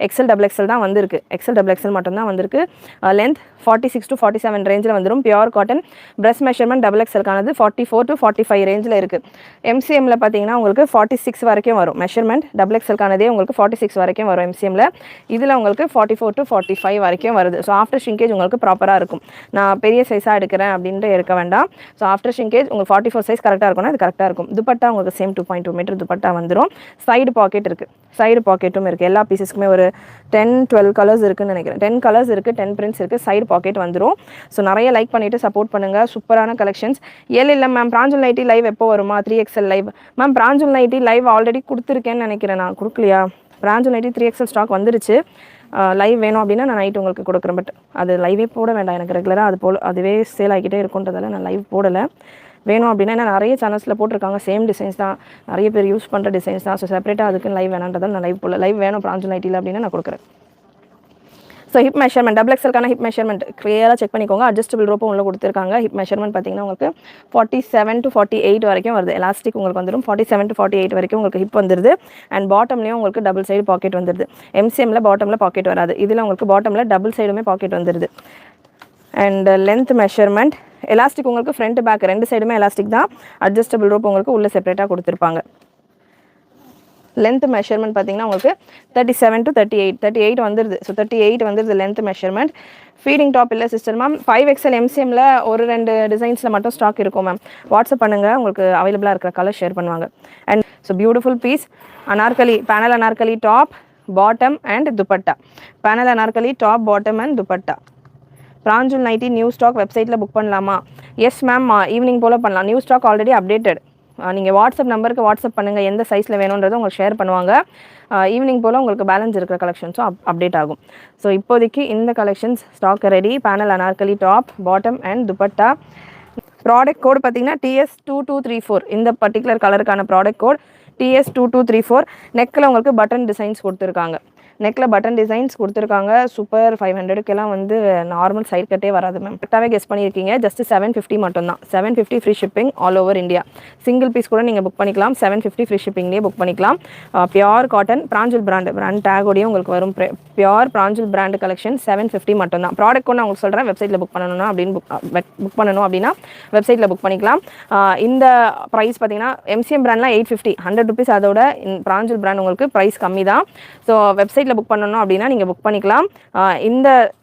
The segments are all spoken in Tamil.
எக்ஸல் டபுள் எக்ஸல் தான் வந்திருக்கு, எக்ஸல் டபுள் எக்ஸல் மட்டும் தான் வந்திருக்கு. லென்த் 46 to 47 ரேஞ்சில் வந்துடும். Pure cotton. Breast measurement double எக்ஸலுக்கானது 44 to 45 ரேஞ்சில் இருக்குது. எம்சிஎம்மில் பார்த்தீங்கன்னா உங்களுக்கு 46 வரைக்கும் வரும் மெஷர்மெண்ட். டபுள் எக்ஸலுக்கானதே உங்களுக்கு 46 வரைக்கும் வரும் எம்சிஎம்மில். இதில் உங்களுக்கு 44 to 45 வரைக்கும் வருது. ஸோ ஆஃப்டர் ஷ்ரிங்கேஜ் உங்களுக்கு ப்ராப்பராக இருக்கும். நான் பெரிய சைஸாக எடுக்கிறேன் அப்படின்ட்டு எடுக்க வேண்டாம். ஸோ ஆஃப்டர் ஷ்ரிங்கேஜ் உங்களுக்கு 44 சைஸ் கரெக்டாக இருக்கும்னா அது கரெக்டாக இருக்கும். துப்பட்டா உங்களுக்கு சேம் 2.2 மீட்டர் துப்பட்டா வந்துடும். சைடு பாக்கெட் இருக்குது, சைடு பாக்கெட்டும் இருக்குது. எல்லா பீசஸ்க்குமே ஒரு 10-12 கலர்ஸ் இருக்குன்னு நினைக்கிறேன். 10 கலர்ஸ் இருக்குது, 10 பிரிண்ட்ஸ் இருக்குது. சைடு பாக்கெட் வந்துடும். ஸோ நிறைய லைக் பண்ணிவிட்டு சப்போர்ட் பண்ணுங்கள். சூப்பரான கலெக்ஷன்ஸ். இல்லை மேம் பிராஞ்சல் நைட்டி லைவ் எப்போ வருமா? 3XL live ma'am. Pranjal nightie live already கொடுத்துருக்கேன்னு நினைக்கிறேன். நான் கொடுக்கலையா? பிராஞ்சல் நைட்டி 3XL ஸ்டாக் வந்துருச்சு. லைவ் வேணும் அப்படின்னா நான் நைட் உங்களுக்கு கொடுக்குறேன். பட் அது லைவே போட வேண்டாம் எனக்கு ரெகுலராக, அதுவே சேல் ஆகிக்கிட்டே இருக்குன்றதால நான் லைவ் போடலை. வேணும் அப்படின்னா நிறைய சேனல்ஸில் போட்டிருக்காங்க, சேம் டிசைன்ஸ் தான், நிறைய பேர் யூஸ் பண்ணுற டிசைன்ஸ் தான். ஸோ செப்பரேட்டாக அதுக்கு லைவ் வேணான்றதால் நான் லைவ் போடல. லைவ் வேணும் பிராஞ்சல் நைட்டியில் அப்படின்னா நான் கொடுக்குறேன். ஸோ ஹிப் மெஷர்மெண்ட் டபுள் எக்ஸலுக்கான ஹிப் மெஷர்மெண்ட் கிளியராக செக் பண்ணிக்கோங்க. அட்ஜஸ்டபிள் ரோப்பும் உள்ள கொடுத்துருக்காங்க. ஹிப் மெஷர்மெண்ட் பார்த்தீங்கன்னா உங்களுக்கு 47 to 48 வரைக்கும் வருது. எலாஸ்டிக் உங்களுக்கு வந்துடும். 47 to 48 வரைக்கும் உங்களுக்கு ஹிப் வந்துடுது. அண்ட் பாட்டம்லேயும் உங்களுக்கு டபுள் சைடு பாக்கெட் வந்துடுது. எம்சிஎம்மில் பாட்டமில் பாக்கெட் வராது. இதில் உங்களுக்கு பாட்டமில் டபுள் சைடுமே பாக்கெட் வந்துடுது. அண்ட் லென்த் மெஷர்மெண்ட் எலாஸ்டிக் உங்களுக்கு ஃப்ரண்ட் பேக் ரெண்டு சைடுமே எலாஸ்டிக் தான். அட்ஜஸ்டபிள் ரோப் உங்களுக்கு உள்ளே செப்பரேட்டாக கொடுத்துருப்பாங்க. லென்த் மெஷர்மெண்ட் பார்த்தீங்கன்னா உங்களுக்கு 37 to 38 வந்துடுது. ஸோ 38 வந்துடுது லென்த் மெஷர்மெண்ட். ஃபீடிங் டாப் இல்லை சிஸ்டர் மேம். 5XL எம்சிஎம்மில் ஒரு 2 டிசைன்ஸில் மட்டும் ஸ்டாக் இருக்கும் மேம். வாட்ஸ்அப் பண்ணுங்கள், உங்களுக்கு அவைலபிளாக இருக்கிற கலர் ஷேர் பண்ணுவாங்க. And so beautiful piece Anarkali, panel Anarkali top bottom and dupatta. Panel Anarkali top bottom and dupatta. Pranjal nighty new stock வெப்சைட்டில் புக் பண்ணலாமா? எஸ் மேம், ஈவினிங் போல் பண்ணலாம். New stock already updated. நீங்கள் வாட்ஸ்அப் நம்பருக்கு வாட்ஸ்அப் பண்ணுங்கள், எந்த சைஸில் வேணுன்றதை உங்களுக்கு ஷேர் பண்ணுவாங்க. ஈவினிங் போல் உங்களுக்கு பேலன்ஸ் இருக்கிற கலெக்ஷன்ஸும் அப்டேட் ஆகும். ஸோ இப்போதைக்கு இந்த collections stock ready. Panel Anarkali top bottom and dupatta. Product code பார்த்தீங்கன்னா TS2234. இந்த பர்டிகுலர் கலருக்கான ப்ராடக்ட் கோட் TS2234. நெக்கில் உங்களுக்கு பட்டன் டிசைன்ஸ் கொடுத்துருக்காங்க. நெக்கில் பட்டன் டிசைன்ஸ் கொடுத்துருக்காங்க. சூப்பர். 500க்கெல்லாம் வந்து நார்மல் சைட் கட்டே வராது மேம். கரெக்டாகவே கெஸ் பண்ணியிருக்கீங்க. ஜஸ்ட் 750 மட்டும்தான். 750 free shipping all over India. Single piece கூட நீங்கள் புக் பண்ணிக்கலாம். 750 ஃப்ரீ ஷிப்பிங்லேயே புக் பண்ணிக்கலாம். பியூர் காட்டன் பிராஞ்சல் பிராண்ட் டேகோடையும் உங்களுக்கு வரும். பியூர் பிராஞ்சல் பிராண்ட் கலெக்ஷன் 750 மட்டும்தான். ப்ராடக்ட் கூட நான் உங்களுக்கு சொல்கிறேன். வெப்சைட்டில் புக் பண்ணணும் அப்படின்னு புக் பண்ணணும் அப்படின்னா வெப்சைட்டில் புக் பண்ணிக்கலாம். இந்த ப்ரைஸ் பார்த்தீங்கன்னா எம்சிஎம் பிராண்ட்லாம் 850, 100 ருபீஸ். அதோட பிராஞ்சல் பிராண்ட் உங்களுக்கு ப்ரைஸ் கம்மி தான். ஸோ வெப்சைட்டில் புக் பண்ணணும் அப்படின்னா நீங்கள் புக் பண்ணிக்கலாம்.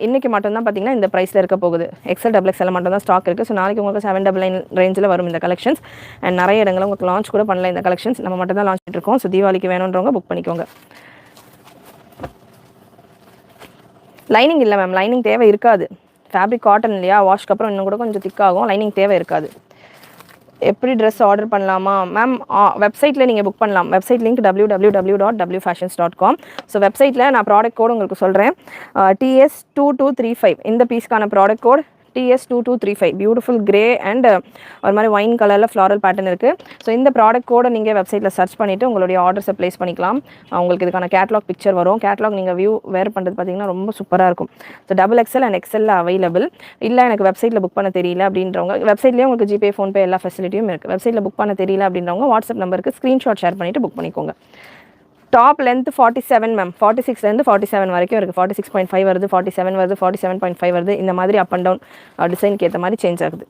இன்னைக்கு மட்டும்தான் பார்த்தீங்கன்னா இந்த ப்ரைஸில் இருக்க போகுது. எக்ஸல் டபுள் எக்ஸல் மட்டும் தான் ஸ்டாக் இருக்குது. ஸோ நாளைக்கு உங்களுக்கு 799 ரேஞ்சில் வரும் இந்த கலெக்ஷன்ஸ். அண்ட் நிறைய இடங்களில் உங்களுக்கு லான்ச் கூட பண்ணல இந்த கலெக்ஷன்ஸ். நம்ம மட்டும் தான் லான்ச் பண்ணிருக்கோம். ஸோ தீபாவளிக்கு வேணுன்றவங்க புக் பண்ணிக்கோங்க. லைனிங் இல்லை மேம், லைனிங் தேவை இருக்காது. ஃபேப்ரிக் காட்டன் இல்லையா, வாஷ்க்கு அப்புறம் இன்னும் கூட கொஞ்சம் திக்காகும். லைனிங் தேவை இருக்காது. எப்படி ட்ரெஸ் ஆர்டர் பண்ணலாமா மேம்? வெப்சைட்டில் நீங்கள் புக் பண்ணலாம். Website link www.wfashions.com. ஸோ வெப்சைட்டில் நான் ப்ராடக்ட் கோட் உங்களுக்கு சொல்கிறேன். TS2235 இந்த பீஸ்க்கான product code TS2235. Beautiful grey and ஒரு மாதிரி ஒயின் கலரில் ஃப்ளாரல் பேட்டர்ன் இருக்குது. ஸோ இந்த ப்ராடக்ட் கோடை நீங்கள் வெப்சைட்டில் சர்ச் பண்ணிவிட்டு உங்களுடைய ஆர்டர்ஸை ப்ளேஸ் பண்ணிக்கலாம். உங்களுக்கு இதுக்கான கேட்லாக் பிக்சர் வரும். கேட்லாக் நீங்கள் வேர் பண்ணுறது பார்த்தீங்கன்னா ரொம்ப சூப்பராக இருக்கும். ஸோ டபுள் எக்ஸல் அண்ட் எக்ஸலில் அவைலபிள். இல்லை எனக்கு வெப்சைட்டில் புக் பண்ண தெரியல அப்படின்றவங்க வெப்சைட்லேயே உங்களுக்கு ஜிபே ஃபோன்பே எல்லா ஃபெசிலிட்டியும் இருக்குது. வெப்சைட்டில் புக் பண்ண தெரியல அப்படின்றவங்க வாட்ஸ்அப் நம்பருக்கு ஸ்க்ரீன்ஷாட் ஷேர் பண்ணிவிட்டு புக் பண்ணிக்கோங்க. Top length 47 ma'am. 46லேருந்து 47 வரைக்கும் இருக்குது. 46.5 வருது, 47 வருது, 47.5 வருது. இந்த மாதிரி அப் அண்ட் டவுன் டிசைனுக்கு ஏற்ற மாதிரி சேஞ்ச் ஆகுது.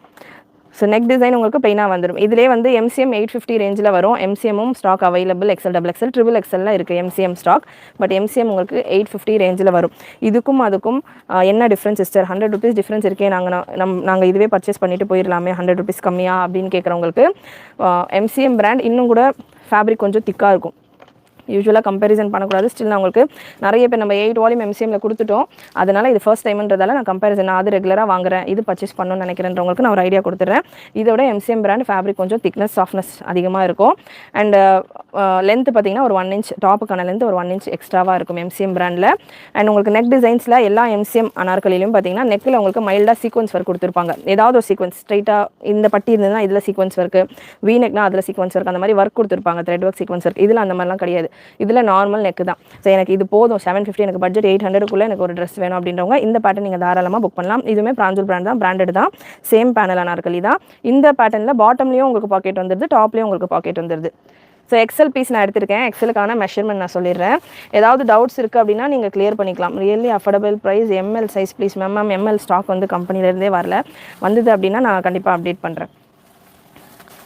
ஸோ நெக் டிசைன் உங்களுக்கு பெயினாக வந்துடும். இதிலே வந்து எம்சிஎம் 850 ரேஞ்சில் வரும். எம்சிஎம்மும் stock available. XL double XL triple எக்ஸலில் இருக்குது எம்சிஎம் ஸ்டாக். பட் எம்சிஎம் உங்களுக்கு 850 ரேஞ்சில் வரும். இதுக்கும் அதுக்கும் என்ன டிஃப்ரென்ஸ் சிஸ்டர்? 100 ருபீஸ் டிஃப்ரென்ஸ் இருக்கே, நாங்கள் இதுவே பர்ச்சேஸ் பண்ணிட்டு போயிடலாமே 100 ருபீஸ் கம்மியாக அப்படின்னு கேட்குறவங்களுக்கு எம்சிஎம் பிராண்ட் இன்னும் கூட ஃபேப்ரிக் கொஞ்சம் திக்காக இருக்கும். யூஸ்வலாக கம்பேரிசன் பண்ணக்கூடாது. ஸ்டில் நான் உங்களுக்கு நிறைய பேர் நம்ம 8 வால்யூம் எம்சிஎம்மில் கொடுத்துட்டோம். அதனால் இது ஃபர்ஸ்ட் டைம்ன்றதால நான் கம்பேரிசன் நான் அது ரெகுலராக வாங்குறேன், இது பர்ச்சேஸ் பண்ணணும்னு நினைக்கிறேன்றவங்களுக்கு நான் ஒரு ஐடியா கொடுத்துட்றேன். இதோட எம்சிஎம் பிராண்ட் ஃபேப்ரிக் கொஞ்சம் திக்னஸ் சாஃப்ட்னஸ் அதிகமாக இருக்கும். அண்ட் லென்த் பார்த்தீங்கன்னா ஒரு 1 இன்ச் டாப்புக்கான லென்த் ஒரு 1 இன்ச் எக்ஸ்ட்ராவாக இருக்கும் எம்சிஎம் பிராண்டில். அண்ட் உங்களுக்கு நெக் டிசைன்ஸில் எல்லா எம்சிஎம் அனார்கலிலையும் பார்த்தீங்கன்னா நெக்கில் உங்களுக்கு மைல்டாக சீக்வன்ஸ் ஒர்க் கொடுத்துருப்பாங்க. ஏதாவது ஒரு சீக்வன்ஸ் ஸ்ட்ரைட்டாக இந்த பட்டி இருந்ததுன்னா இதில் சீக்வன்ஸ் ஒர்க்கு, வீனெக்னா அதில் சீக்வன்ஸ் ஒர்க், அந்த மாதிரி ஒர்க் கொடுத்துருப்பாங்க. Thread work sequence work. இதில் அந்த மாதிரிலாம் கிடையாது. இதில் நார்மல் நெக்கு தான். ஸோ எனக்கு இது போதும் 750, எனக்கு பட்ஜெட் 800க்குள்ளே எனக்கு ஒரு ட்ரெஸ் வேணும் அப்படின்றவங்க இந்த பேட்டர்ன் நீங்கள் தாராளமாக புக் பண்ணலாம். இதுவுமே பிராஞ்சல் பிராண்ட் தான், பிராண்டட் தான், சேம் பேனல் அனார்கலி தான். இந்த பேட்டர்னில் பாட்டம்லேயும் உங்களுக்கு பாக்கெட் வந்துடுது, டாப்லேயும் உங்களுக்கு பாக்கெட் வந்துடுது. ஸோ எக்ஸல் பீஸ் நான் எடுத்திருக்கேன். எக்ஸலுக்கான மெஷர்மெண்ட் நான் சொல்லிடுறேன். ஏதாவது டவுட்ஸ் இருக்குது அப்படின்னா நீங்கள் கிளியர் பண்ணிக்கலாம். Really affordable price. M L size please ma'am. M L stock வந்து கம்பெனிலேருந்தே வரல. வந்தது அப்படின்னா நான் கண்டிப்பாக அப்டேட் பண்ணுறேன்.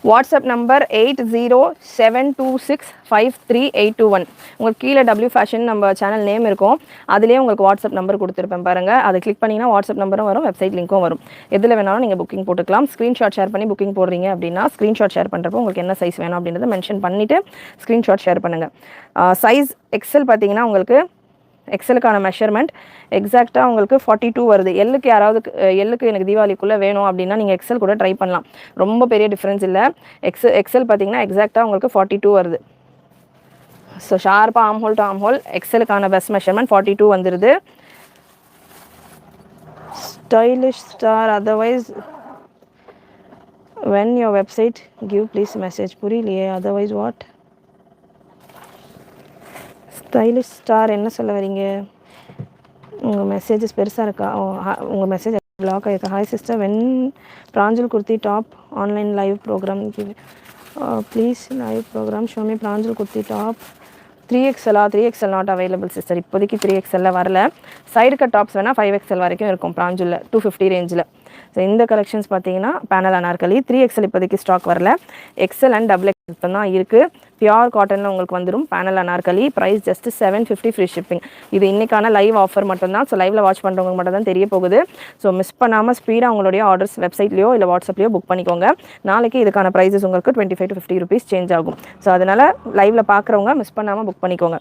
WhatsApp number 8072653821. உங்களுக்கு கீழே டபிள்யூ ஃபேஷன் நம்ம சேனல் நேம் இருக்கும். அதுலேயே உங்களுக்கு வாட்ஸ்அப் நம்பர் கொடுத்துருப்பேன் பாருங்கள். அதை கிளிக் பண்ணிங்கன்னா வாட்ஸ்அப் நம்பரும் வரும், வெப்சைட் லிங்க்கும் வரும். எதில் வேணாலும் நீங்கள் புக்கிங் போட்டுக்கலாம். ஸ்க்ரீன்ஷாட் ஷேர் பண்ணி புக்கிங் போடுறீங்க அப்படின்னா ஸ்க்ரீன்ஷாட் ஷேர் பண்ணுறப்போ உங்களுக்கு என்ன சைஸ் வேணும் அப்படின்றத மென்ஷன் பண்ணிவிட்டு ஸ்க்ரீன்ஷாட் ஷேர் பண்ணுங்கள். சைஸ் எக்ஸல் பார்த்தீங்கன்னா உங்களுக்கு எக்ஸலுக்கான மெஷர்மெண்ட் எக்ஸாக்டாக உங்களுக்கு 42 வருது. எல்லுக்கு எனக்கு தீபாவளிக்குள்ளே வேணும் அப்படின்னா நீங்கள் எக்ஸல் கூட ட்ரை பண்ணலாம். ரொம்ப பெரிய டிஃப்ரென்ஸ் இல்லை. எக்ஸல் பார்த்தீங்கன்னா எக்ஸாக்டாக உங்களுக்கு 42 வருது. ஸோ ஷார்ப்பாக ஆம் ஹோல் எக்ஸலுக்கான பெஸ்ட் மெஷர்மெண்ட் 42 வந்துடுது. Stylish star otherwise when your website give please message. புரியலையே. Otherwise what? ஸ்டைலிஷ் ஸ்டார் என்ன சொல்ல வரீங்க? உங்கள் மெசேஜஸ் பெருசாக இருக்கா? உங்கள் மெசேஜ் பிளாக் ஆகிருக்கா? Hi sister, when Pranjal kurti top online live program please live program show me Pranjal kurti top 3XL. 3XL not available sister. இப்போதைக்கு 3XL வரல. சைடு கட் டாப்ஸ் வேணால் 5XL வரைக்கும் இருக்கும் பிராஞ்சில் 250 ரேஞ்சில். ஸோ இந்த கலெக்ஷன்ஸ் பார்த்தீங்கன்னா பேனல் அனார்கலி 3XL இப்போதைக்கு ஸ்டாக் வரல. எக்ஸல் அண்ட் XXL தான் இருக்குது. பியூர் காட்டனில் உங்களுக்கு வந்துடும் panel anarkali. Price just 750 free shipping. இது இன்றைக்கான லைவ் ஆஃபர் மட்டும்தான். ஸோ லைவில் வாட்ச் பண்ணுறவங்க மட்டும் தான் தெரிய போகுது. ஸோ மிஸ் பண்ணாமல் ஸ்பீடாக உங்களுடைய ஆர்டர்ஸ் வெப்சைட்லையோ இல்லை வாட்ஸ்அப்லையோ புக் பண்ணிக்கோங்க. நாளைக்கு இதுக்கான ப்ரைஸஸ் உங்களுக்கு 25 to 50 rupees சேஞ்ச் ஆகும். ஸோ அதனால் லைவில் பார்க்குறவங்க மிஸ் பண்ணாமல் புக் பண்ணிக்கோங்க.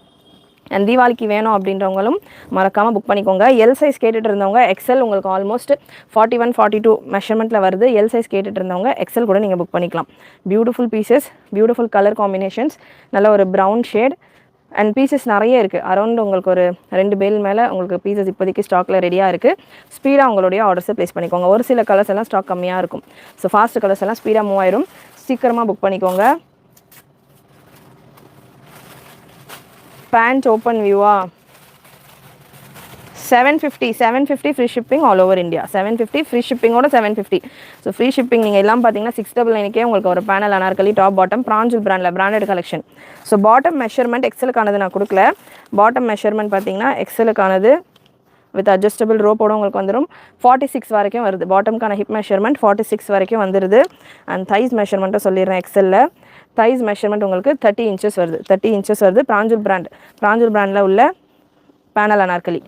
அண்ட் தீபாவளிக்கு வேணும் அப்படின்றவங்களும் மறக்காமல் புக் பண்ணிக்கோங்க. எல் சைஸ் கேட்டுட்டு இருந்தவங்க எக்ஸல் உங்களுக்கு ஆல்மோஸ்ட் 41 42 மெஷர்மெண்ட்டில் வருது. எல் சைஸ் கேட்டுட்டு இருந்தவங்க எக்ஸல் கூட நீங்கள் புக் பண்ணிக்கலாம். Beautiful pieces, beautiful colour combinations, நல்ல ஒரு ப்ரௌன் ஷேட் அண்ட் பீசஸ் நிறைய இருக்குது. அரௌண்ட் உங்களுக்கு ஒரு 2 பேல் மேலே உங்களுக்கு பீசஸ் இப்போதைக்கு ஸ்டாக்கில் ரெடியாக இருக்குது. ஸ்பீடாக உங்களுடைய ஆர்டர்ஸை ப்ளேஸ் பண்ணிக்கோங்க. ஒரு சில கலர்ஸ் எல்லாம் ஸ்டாக் கம்மியாக இருக்கும். ஸோ ஃபாஸ்ட் கலர்ஸ் எல்லாம் ஸ்பீடாக மூவ் ஆயிரும். சீக்கிரமாக புக் பண்ணிக்கோங்க. பேண்ட் ஓப்பன் வியூவா 750 free shipping all over India. 750 free ஷிப்பிங்கோட 750. ஸோ ஃப்ரீ ஷிப்பிங் நீங்கள் எல்லாம் பார்த்தீங்கன்னா 699 உங்களுக்கு ஒரு panel Anarkali top bottom Pranjal பிராண்டில் branded collection. So bottom measurement எக்ஸலுக்கானது நான் கொடுக்கல. பாட்டம் மெஷர்மெண்ட் பார்த்தீங்கன்னா எக்ஸலுக்கானது வித் அட்ஜஸ்டபிள் ரோப்போட உங்களுக்கு வந்துடும் 46 வரைக்கும் வருது. பாட்டம்க்கான ஹிப் மெஷர்மெண்ட் 46 வரைக்கும் வந்துடுது. அண்ட் தைஸ் மெஷர்மெண்ட்டை சொல்லிடுறேன். எக்ஸலில் தைஸ் மெஷர்மெண்ட் உங்களுக்கு 30 inches வருது. 30 inches வருது. பிராஞ்சல் பிராண்டில் உள்ள பேனல் அனார்கலி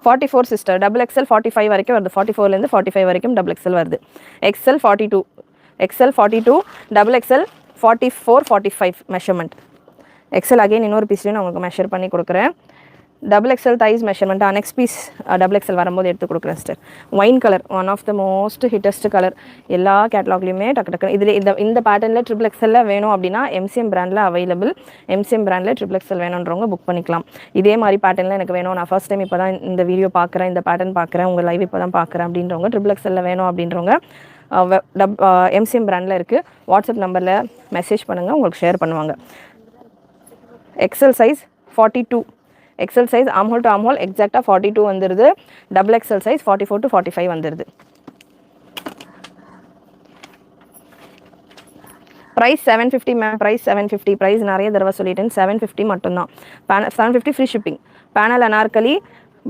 44 சிஸ்டர். XXL 45 வரைக்கும் வருது. 44லேருந்து 45 வரைக்கும் XXL வருது. XL 42, XL 42, XXL 44 45 measurement. XL again இன்னொரு பீஸ்லையும் நான் உங்களுக்கு மெஷர் பண்ணி கொடுக்குறேன். XXL thighs measurement next piece XXL வரும்போது எடுத்து கொடுக்குறேன் sister. Wine colour one of the most hittest colour. எல்லா கேட்லாக்லையுமே டக்கு இதில் இந்த பேட்டர்னில் XXL வேணும் அப்படின்னா MCM பிராண்டில் அவைலபிள். MCM பிராண்டில் XXL வேணுன்றவங்க புக் பண்ணிக்கலாம். இதே மாதிரி பேட்டர்னில் எனக்கு வேணும், நான் ஃபர்ஸ்ட் டைம் இப்போ தான் இந்த வீடியோ பார்க்குறேன், இந்த பேட்டர்ன் பார்க்குறேன், உங்கள் லைவ் இப்போ தான் பார்க்குறேன் அப்படின்றவங்க XXL வேணும் அப்படின்றவங்க MCM பிராண்டில் இருக்குது. வாட்ஸ்அப் நம்பரில் மெசேஜ் பண்ணுங்கள், உங்களுக்கு ஷேர் பண்ணுவாங்க. XL size 42. XL size armhole to armhole எக்ஸாக்டாக 42 வந்துடுது. XXL சைஸ் 44 to 45 வந்துடுது. Price 750 ma'am. ப்ரைஸ் 750. ப்ரைஸ் நிறைய தடவை சொல்லிட்டேன். 750 மட்டும்தான். 750 free shipping. Panel anarkali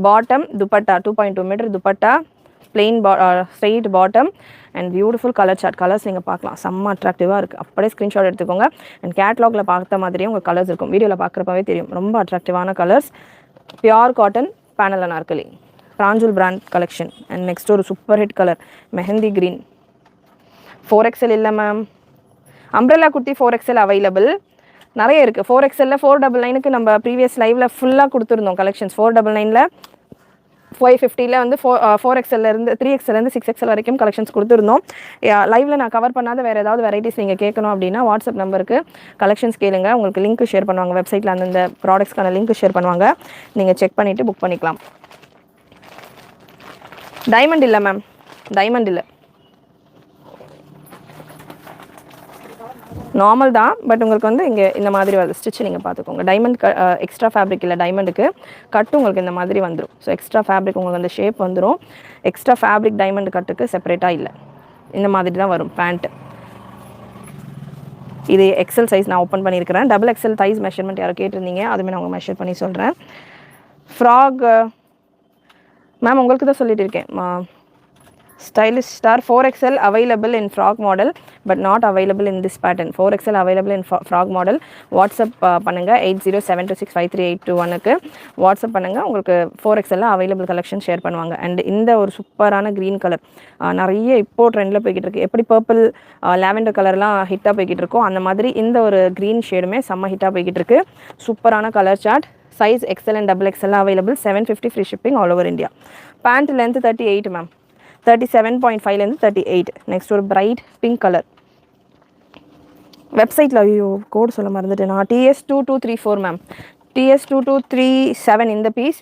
bottom dupatta 2.2 metre dupatta plain straight bottom and beautiful colour chart. Colours நீங்கள் பார்க்கலாம், செம்ம அட்ராக்டிவாக இருக்குது. அப்படியே ஸ்க்ரீன்ஷாட் எடுத்துக்கோங்க. அண்ட் கேட்லாகில் பார்த்த மாதிரியே உங்கள் கலர்ஸ் இருக்கும். வீடியோவில் பார்க்குறப்பவே தெரியும், ரொம்ப அட்ராக்டிவான colours. Pure cotton panel anarkali Pranjal brand collection. And next ஒரு super hit colour mehndi green. 4XL இல்லை ma'am. Umbrella kurti 4XL available. நிறைய இருக்குது. 4XL 499க்கு நம்ம ப்ரீவியஸ் லைவில் ஃபுல்லாக கொடுத்துருந்தோம் கலெக்ஷன்ஸ். 499ல் 550ல் வந்து 4XLலேருந்து 3XLலேருந்து 6XL வரைக்கும் கலெக்ஷன்ஸ் கொடுத்துருந்தோம். லைவில் நான் கவர் பண்ணாத வேறு ஏதாவது வெரைட்டிஸ் நீங்கள் கேட்கணும் அப்படின்னா வாட்ஸ்அப் நம்பருக்கு கலெக்ஷன்ஸ் கேளுங்க. உங்களுக்கு லிங்க் ஷேர் பண்ணுவாங்க. வெப்சைட்டில் அந்தந்த ப்ராடக்ட்ஸ்க்கான லிங்க் ஷேர் பண்ணுவாங்க. நீங்கள் செக் பண்ணிவிட்டு புக் பண்ணிக்கலாம். டைமண்ட் இல்லை மேம். டைமண்ட் இல்லை, நார்மல் தான். பட் உங்களுக்கு வந்து இங்கே இந்த மாதிரி வருது. ஸ்டிச் நீங்கள் பார்த்துக்கோங்க. டைமண்ட் எக்ஸ்ட்ரா ஃபேப்ரிக் இல்லை. டைமண்டுக்கு கட்டு உங்களுக்கு இந்த மாதிரி வந்துடும். ஸோ எக்ஸ்ட்ரா ஃபேப்ரிக் உங்களுக்கு அந்த ஷேப் வந்துடும். எக்ஸ்ட்ரா ஃபேப்ரிக் டைமண்ட் கட்டுக்கு செப்பரேட்டாக இல்லை. இந்த மாதிரி தான் வரும் பேண்ட்டு. இது எக்ஸல் சைஸ் நான் ஓப்பன் பண்ணியிருக்கிறேன். டபுள் எக்ஸல் சைஸ் மெஷர்மெண்ட் யாரோ கேட்டிருந்தீங்க, அதுவுமே நான் உங்களுக்கு மெஷர் பண்ணி சொல்கிறேன். ஃப்ராக் மேம் உங்களுக்கு தான் சொல்லிட்டு இருக்கேன். Stylish star 4XL available in frog model but not available in this pattern. 4XL available in frog model. WhatsApp பண்ணுங்கள் 8072653821க்கு வாட்ஸ்அப் பண்ணுங்கள். உங்களுக்கு 4XL அவைலபிள் கலெக்ஷன் ஷேர் பண்ணுவாங்க. அண்ட் இந்த ஒரு சூப்பரான க்ரீன் கலர் நிறைய இப்போது ட்ரெண்டில் போய்கிட்டு இருக்குது. எப்படி பர்பிள் லாவெண்டர் கலர்லாம் ஹிட்டாக போய்கிட்டு இருக்கோ அந்த மாதிரி இந்த ஒரு க்ரீன் ஷேடுமே செம்ம ஹிட்டாக போய்கிட்டு இருக்குது. சூப்பரான colour chart. Size XL and XXL available. 750 free shipping all over India. Pant length 38 ma'am. 37.5லேருந்து 38. நெக்ஸ்ட் ஒரு பிரைட் பிங்க் கலர். வெப்சைட்டில் ஐயோ கோட் சொல்ல மறந்துட்டேன் நான். TS2234 ma'am. TS2237 இந்த பீஸ்.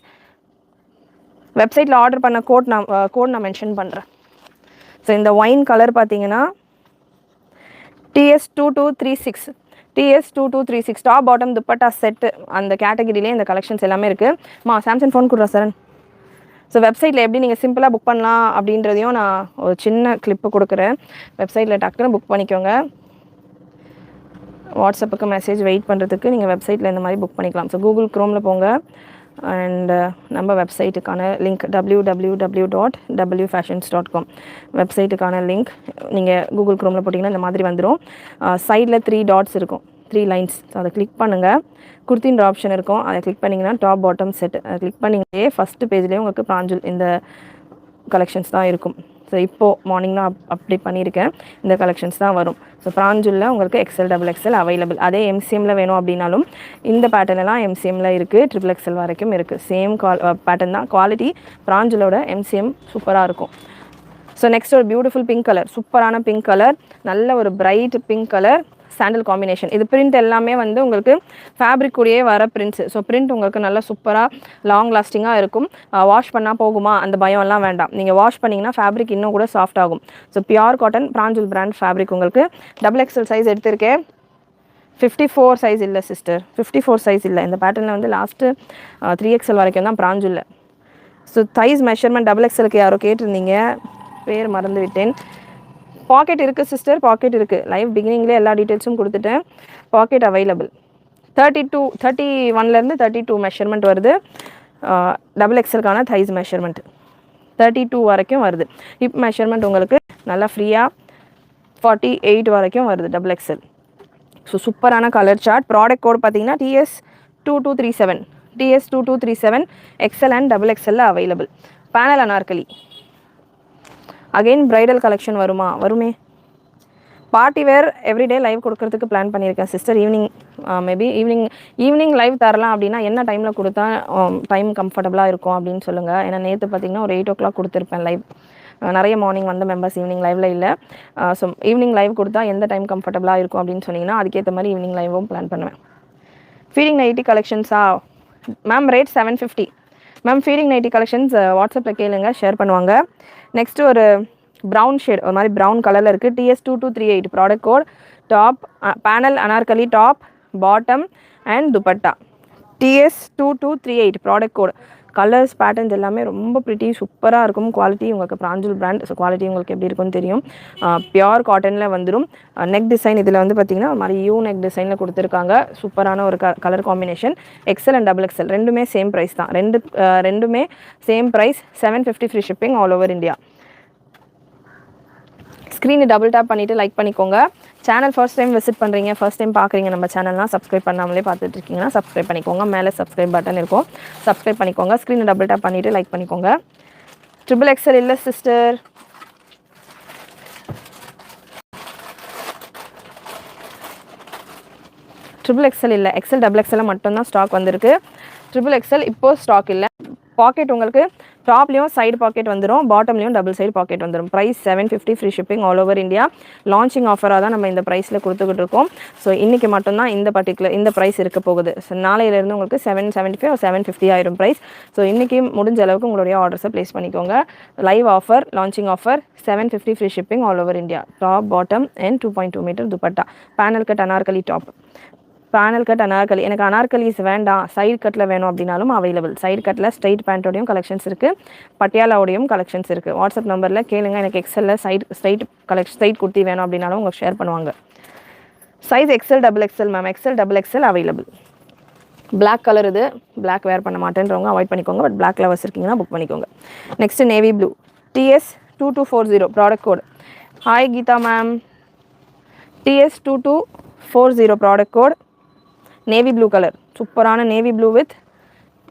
வெப்சைட்டில் ஆர்டர் பண்ண கோட் நான் மென்ஷன் பண்ணுறேன். ஸோ இந்த ஒயின் கலர் பார்த்தீங்கன்னா TS2236. TS2236 top bottom dupatta set அந்த கேட்டகிரிலே இந்த கலெக்ஷன்ஸ் எல்லாமே இருக்குது. சாம்சங் ஃபோன் கொடுறா சார். ஸோ வெப்சைட்டில் எப்படி நீங்கள் சிம்பிளாக புக் பண்ணலாம் அப்படின்றதையும் நான் ஒரு சின்ன கிளிப்பு கொடுக்குறேன். வெப்சைட்டில் டக்குன்னு புக் பண்ணிக்கோங்க. வாட்ஸ்அப்புக்கு மெசேஜ் வெயிட் பண்ணுறதுக்கு நீங்கள் வெப்சைட்டில் இந்த மாதிரி புக் பண்ணிக்கலாம். ஸோ கூகுள் க்ரோமில் போங்க அண்ட் நம்ம வெப்சைட்டுக்கான லிங்க் www.wfashions.com வெப்சைட்டுக்கான லிங்க் நீங்கள் கூகுள் க்ரோமில் போட்டிங்கன்னா இந்த மாதிரி வந்துடும். சைடில் 3 டாட்ஸ் இருக்கும், 3 லைன்ஸ். ஸோ அதை கிளிக் பண்ணுங்கள். குர்த்தின்ற ஆப்ஷன் இருக்கும், அதை கிளிக் பண்ணிங்கன்னா டாப் பாட்டம் செட் அதை கிளிக் பண்ணிங்களே ஃபஸ்ட்டு பேஜ்லேயே உங்களுக்கு பிராஞ்சுல் இந்த கலெக்ஷன்ஸ் தான் இருக்கும். ஸோ இப்போது மார்னிங் நான் அப்டேட் பண்ணியிருக்கேன். இந்த கலெக்ஷன்ஸ் தான் வரும். ஸோ பிராஞ்சுலில் உங்களுக்கு XL XXL அவைலபிள். அதே MCMல வேணும் அப்படின்னாலும் இந்த பேட்டர்னெல்லாம் MCMல இருக்குது. XXL வரைக்கும் இருக்குது. சேம் பேட்டர்ன் தான். குவாலிட்டி பிராஞ்சுலோட MCM சூப்பராக இருக்கும். ஸோ நெக்ஸ்ட் ஒரு பியூட்டிஃபுல் பிங்க் கலர். சூப்பரான பிங்க் கலர். நல்ல ஒரு bright pink colour sandal combination. இது பிரிண்ட் எல்லாமே வந்து உங்களுக்கு ஃபேப்ரிக் கூடயே வர பிரிண்ட்ஸ். ஸோ பிரிண்ட் உங்களுக்கு நல்லா சூப்பராக லாங் லாஸ்டிங்காக இருக்கும். வாஷ் பண்ணால் போகுமா அந்த பயம்லாம் வேண்டாம். நீங்கள் வாஷ் பண்ணிங்கன்னா ஃபேப்ரிக் இன்னும் கூட சாஃப்ட் ஆகும். So pure cotton Pranjal brand fabric. உங்களுக்கு XXL சைஸ் எடுத்திருக்கேன். 54 சைஸ் இல்லை சிஸ்டர், 54 சைஸ் இல்லை. இந்த பேட்டர்னில் வந்து லாஸ்ட்டு 3XL வரைக்கும் தான் பிராஞ்சுல்ல. ஸோ சைஸ் மெஷர்மெண்ட் XXLக்கு யாரோ கேட்டிருந்தீங்க, பேர் மறந்து விட்டேன். பாக்கெட் இருக்குது சிஸ்டர், பாக்கெட் இருக்குது. லைவ் பிகினிங்லேயே எல்லா டீட்டெயில்ஸும் கொடுத்துட்டேன். Packet available. 31லேருந்து 32 மெஷர்மெண்ட் வருது. XXLக்கான சைஸ் மெஷர்மெண்ட் 32 வரைக்கும் வருது. ஹிப் மெஷர்மெண்ட் உங்களுக்கு நல்லா ஃப்ரீயாக 48 வரைக்கும் வருது XXL. ஸோ சூப்பரான கலர் சார்ட். ப்ராடக்ட் கோட் பார்த்தீங்கன்னா TS2237. TS2237 XL and XXL available. Panel Anarkali. Again bridal collection வருமா? வருமே. பார்ட்டி வேர் எவ்ரிடே லைவ் கொடுக்கறதுக்கு பிளான் பண்ணியிருக்கேன் சிஸ்டர். மேபி ஈவினிங் லைவ் தரலாம் அப்படின்னா என்ன டைமில் கொடுத்தா டைம் கம்ஃபர்டபுளாக இருக்கும் அப்படின்னு சொல்லுங்கள். ஏன்னா நேற்று பார்த்தீங்கன்னா ஒரு 8 o'clock கொடுத்துருப்பேன் லைவ். நிறைய மார்னிங் வந்த மெம்பர்ஸ் ஈவினிங் லைவில் இல்லை. ஸோ ஈவினிங் லைவ் கொடுத்தா எந்த டைம் கம்ஃபர்டபுளாக இருக்கும் அப்படின்னு சொன்னீங்கன்னா அதுக்கேற்ற மாதிரி ஈவினிங் லைவும் பிளான் பண்ணுவேன். ஃபீடிங் நைட்டி கலெக்ஷன்ஸா ma'am? Rate 750 ma'am. Feeding nightie collections வாட்ஸ்அப்பில் கேளுங்க, ஷேர் பண்ணுவாங்க. நெக்ஸ்ட்டு ஒரு ப்ரௌன் ஷேட், ஒரு மாதிரி ப்ரௌன் கலரில் இருக்குது. TS2238 product code. Top panel Anarkali top bottom and dupatta. TS2238 product code. Colours patterns எல்லாமே ரொம்ப ப்ரிட்டி சூப்பராக இருக்கும். குவாலிட்டி உங்களுக்கு பிராஞ்சுல் பிராண்ட். ஸோ குவாலிட்டி உங்களுக்கு எப்படி இருக்குன்னு தெரியும். பியோர் காட்டனில் வந்துடும். நெக் டிசைன் இதில் வந்து பார்த்திங்கன்னா ஒரு மாதிரி நெக் டிசைனில் கொடுத்துருக்காங்க. சூப்பரான ஒரு colour combination. XL and XXL ரெண்டுமே சேம் ப்ரைஸ் தான். ரெண்டுமே same price. 750 free shipping all over India. ஸ்க்ரீனை டபுள் டேப் பண்ணிவிட்டு லைக் பண்ணிக்கோங்க. சேனல் ஃபர்ஸ்ட் டைம் விசிட் பண்ணுறீங்க, ஃபர்ஸ்ட் டைம் பார்க்குறீங்க நம்ம சேனல்லாம், சப்ஸ்கிரைப் பண்ணாமலே பார்த்துட்டு இருக்கீங்கன்னா சப்ஸ்கிரைப் பண்ணிக்கோங்க. மேலே சப்ஸ்கிரைப் பட்டன் இருக்கும், சப்ஸ்கிரைப் பண்ணிக்கோங்க. ஸ்க்ரீனை டபுள் டேப் பண்ணிவிட்டு லைக் பண்ணிக்கோங்க. XXL இல்லை சிஸ்டர். XXL இல்லை, XXL மட்டும்தான் ஸ்டாக் வந்திருக்கு. XXL இப்போது ஸ்டாக் இல்லை. பாக்கெட் உங்களுக்கு டாப்லேயும் சைடு பாக்கெட் வந்துடும், பாட்டம்லேயும் டபுள் சைடு பாக்கெட் வந்துடும். Price 750 free shipping all over India. Launching ஆஃபராக தான் நம்ம இந்த ப்ரைஸில் கொடுத்துக்கிட்டு இருக்கோம். ஸோ இன்றைக்கி மட்டும்தான் இந்த ப்ரைஸ் இருக்க போகுது. ஸோ நாளையிலேருந்து உங்களுக்கு 775 or 750 ஆயிரும் ப்ரைஸ். ஸோ இன்றைக்கி முடிஞ்ச அளவுக்கு உங்களுடைய ஆர்டர்ஸை ப்ளேஸ் பண்ணிக்கோங்க. Live offer, launching offer, 750 free shipping all over India. Top bottom and 2.2 metre dupatta. Panel cut Anarkali top. Panel cut anarkali. எனக்கு அனார்கலிஸ் வேண்டாம், சைடு கட்டில் வேணும் அப்படின்னாலும் அவைலபிள். சைடு கட்டில் ஸ்ட்ரைட் பேண்ட்டோடையும் கலெக்ஷன்ஸ் இருக்குது, பட்டியாலாவோடையும் கலெக்ஷன்ஸ் இருக்குது. வாட்ஸ்அப் நம்பரில் கேளுங்க. எனக்கு XL ஸ்ட்ரைட் குர்த்தி வேணும் அப்படின்னாலும் உங்களுக்கு ஷேர் பண்ணுவாங்க. Size XL double XL ma'am, XL double XL available. Black colour இது, பிளாக் வேர் பண்ண மாட்டேன்றவங்க அவாய்ட் பண்ணிக்கோங்க, பட் பிளாக் லவர்ஸ் இருக்கீங்கன்னா புக் பண்ணிக்கோங்க. Next navy blue TS2240 product code. Hi Geetha ma'am, TS2240 product code. Navy blue colour, சூப்பரான navy blue with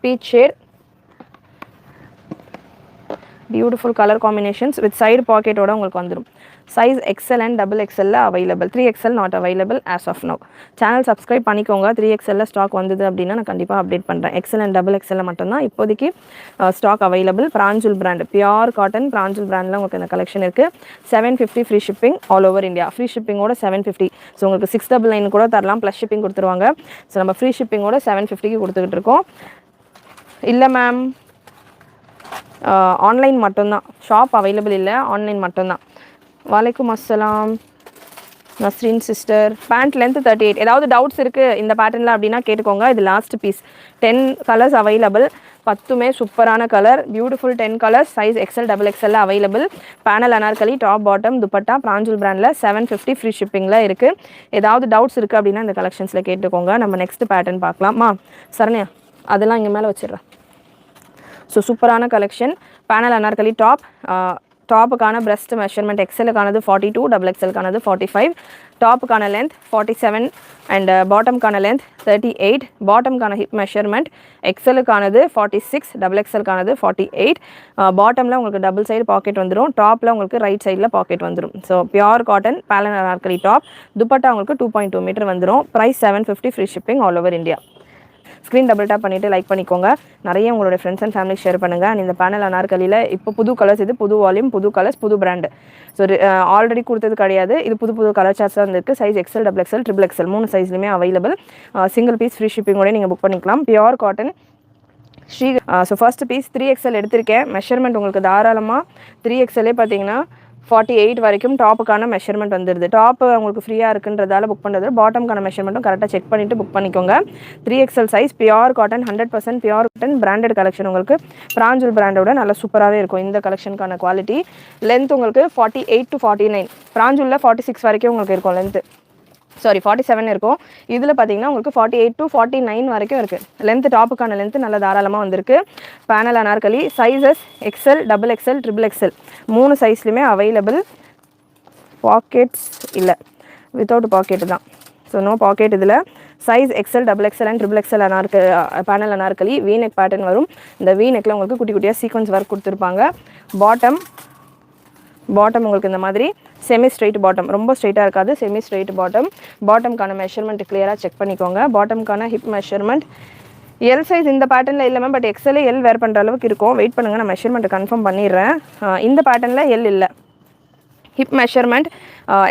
peach shade, beautiful colour combinations with side பாக்கெட்டோட உங்களுக்கு வந்துடும். சைஸ் எக்ஸல் அண்ட் டபுள் எக்ஸலில் available. 3XL not available as of now. Channel subscribe பண்ணிக்கோங்க. 3XL ஸ்டாக் வந்தது அப்படின்னா நான் கண்டிப்பாக அப்டேட் பண்ணுறேன். எக்ஸல் அண்ட் டபுள் எக்ஸலில் மட்டும்தான் இப்போதைக்கு stock available. Pranjal brand, pure cotton Pranjal பிராண்டில் உங்களுக்கு இந்த கலெக்ஷன் இருக்குது. 750 free shipping all over India. Free ஷிப்பிங்கோட 750. ஸோ உங்களுக்கு 699 கூட தரலாம், ப்ளஸ் ஷிப்பிங் கொடுத்துருவாங்க. ஸோ நம்ம ஃப்ரீ ஷிப்பிங்கோட 750க்கு கொடுத்துக்கிட்டு இருக்கோம். இல்லை மேம், ஆன்லைன் மட்டும்தான், ஷாப் அவைலபிள் இல்லை, ஆன்லைன் மட்டும்தான். வலைக்கும் அஸ்ஸலாம் நஸ்ரீன் சிஸ்டர். Pant length 38. ஏதாவது டவுட்ஸ் இருக்குது இந்த பேட்டர்னில் அப்படின்னா கேட்டுக்கோங்க. இது லாஸ்ட் பீஸ். 10 கலர்ஸ் அவைலபிள், 10மே சூப்பரான colour, beautiful 10 colours. Size XL double எக்ஸலில் available. Panel Anarkali, top bottom, dupatta Pranjal பிராண்டில் 750 ஃப்ரீ ஷிப்பிங்கில் இருக்குது. ஏதாவது டவுட்ஸ் இருக்குது அப்படின்னா இந்த கலெக்ஷன்ஸில் கேட்டுக்கோங்க. நம்ம நெக்ஸ்ட் பேட்டர்ன் பார்க்கலாமா சரண்யா? அதெல்லாம் இங்கே மேலே வச்சிடுறேன். ஸோ சூப்பரான கலெக்ஷன். பேனல் அனார்கலி டாப், டாப்புக்கான பிரஸ்ட் மெஷர்மெண்ட் எக்ஸலுக்கானது 42, டபுள் எக்ஸலுக்கானது 45, டாப்புக்கான லென்த் 47 அண்ட் பாட்டம்கான லென்த் 38, பாட்டம்கான ஹிப் மெஷர்மெண்ட் எக்ஸலுக்கானது 46, டபுள் எக்ஸலுக்கானது 48. பாட்டமில் உங்களுக்கு டபுள் சைடு பாக்கெட் வந்துடும், டாப்பில் உங்களுக்கு ரைட் சைடில் பாக்கெட் வந்துடும். So pure cotton panel Anarkali top, dupatta உங்களுக்கு 2.2 மீட்டர் வந்துடும். Price 750, free shipping all over India. Screen double tap பண்ணிவிட்டு லைக் பண்ணிக்கோங்க. நிறைய உங்களோட ஃப்ரெண்ட்ஸ் அண்ட் ஃபேமிலி ஷேர் பண்ணுங்கள். அண்ட் இந்த பேனல் அனார்கலியில் இப்போ புது கலர்ஸ், இது புது வால்யூம், புது கலர்ஸ், புது பிராண்டு. ஸோ ஆல்ரெடி கொடுத்தது கிடையாது, இது புது கலர் சார்ட்ஸ் தான் இருக்குது. Size XL, double XL, triple XL 3 சைஸ்லையுமே அவைலபிள். சிங்கிள் பீஸ் ஃப்ரீ ஷிப்பிங்கோட நீங்கள் புக் பண்ணிக்கலாம். பியூர் காட்டன் ஸ்ரீ. ஸோ ஃபர்ஸ்ட் பீஸ் 3XL எடுத்திருக்கேன். மெஷர்மெண்ட் உங்களுக்கு தாராளமாக 3XLே பார்த்தீங்கன்னா 48 வரைக்கும் டாப்புக்கான மெஷர்மெண்ட் வந்துடுது. டாப்பு உங்களுக்கு ஃப்ரீயாக இருக்குன்றதால புக் பண்ணுறது. பாட்டம்கான மெஷர்மெண்ட்டும் கரெக்டாக செக் பண்ணிவிட்டு புக் பண்ணிக்கோங்க. 3XL size, pure cotton, 100% pure cotton, branded collection. உங்களுக்கு பிராஞ்சூல் பிராண்டோட நல்லா சூப்பராகவே இருக்கும் இந்த கலெக்ஷனுக்கான குவாலிட்டி. லென்த் உங்களுக்கு 48 to 49, பிராஞ்சூலில் 46 வரைக்கும் உங்களுக்கு இருக்கும் லென்த்து. சாரி 47 இருக்கும். இதில் பார்த்தீங்கன்னா உங்களுக்கு 48 to 49 வரைக்கும் இருக்குது லென்த். டாப்புக்கான லென்த்து நல்லா தாராளமாக வந்திருக்கு. Panel anarkali sizes XL, double XL, triple XL 3 சைஸ்லையுமே அவைலபிள். பாக்கெட்ஸ் இல்லை, வித்தவுட் பாக்கெட்டு தான். ஸோ நோ பாக்கெட் இதில். Size XL, double XL and triple XL panel anarkali. V neck pattern வரும். இந்த வீநெக்கில் உங்களுக்கு குட்டி குட்டியாக சீக்வன்ஸ் ஒர்க் கொடுத்துருப்பாங்க. பாட்டம் உங்களுக்கு இந்த மாதிரி செமி ஸ்ட்ரெயிட் பாட்டம், ரொம்ப ஸ்ட்ரெயிட்டாக இருக்காது, செமி ஸ்ட்ரெயிட் பாட்டம். பாட்டம்கான மெஷர்மெண்ட் கிளியராக செக் பண்ணிக்கோங்க. பாட்டம்கான ஹிப் மெஷர்மெண்ட் எல் சைஸ் இந்த பேட்டர்னில் இல்லை மேம், பட் எக்ஸல் எல் வேர் பண்ணுற அளவுக்கு இருக்கும். வெயிட் பண்ணுங்கள், நான் மெஷர்மெண்ட் கன்ஃபார்ம் பண்ணிடுறேன். இந்த பேட்டர்னில் எல் இல்லை. ஹிப் மெஷர்மெண்ட்